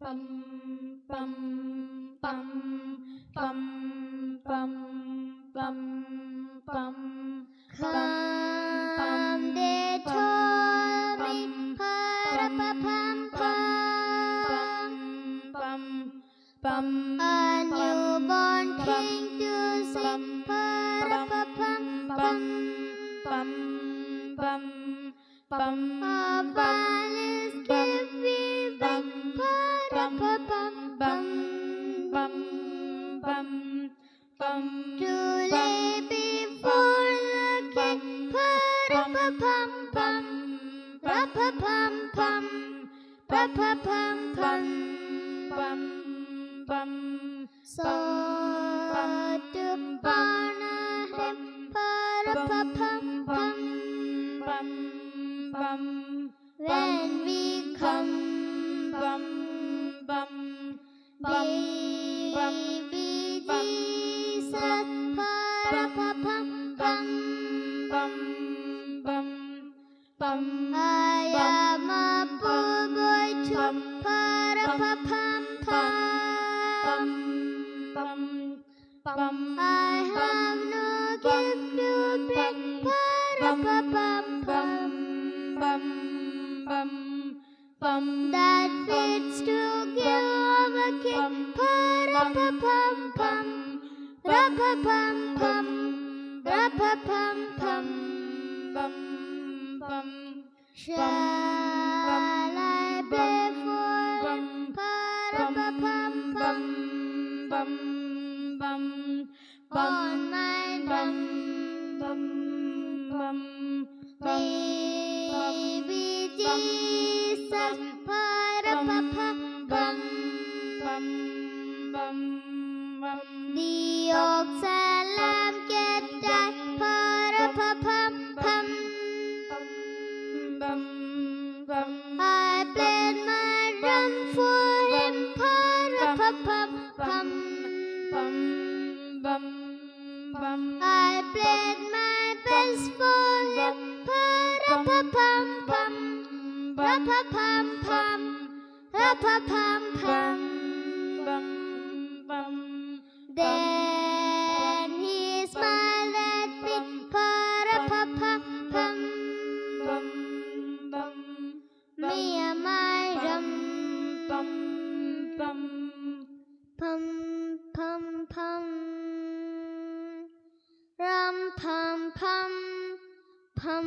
pam pam pam pam pam pam pam Come they told me pa-ra-pa-pam pam a newborn king to sing pa-ra-pa-pam pam a violin's give me wing pa-ra-pa-pam to lay before the king pa-ra-pa-pam ra-pa-pam-pam ra-pa-pam-pam so to honor him pa-ra-pa-pam-pam when we come baby Jesus pa-ra-pa-pam-pam I am a poor boy too pa-ra-pa-pam-pam I have no gift to bring pa-ra-pa-pam-pam that fits to give of a king pa-ra-pa-pam-pam ra-pa-pam-pam ra-pa-pam-pam shall I play for him pa-ra-pa-pam-pam on my drum baby Jesus pa-ra-pa-pam the ox and lamb get that pa-ra-pa-pam I played my drum for him pa-ra-pa-pam I played my best for him pa-ra-pa-pam ra-pa-pam-pam ra-pa-pam-pam then he smiled at me pa-ra-pa-pam me and my drum pum pum pum rum pum pum pum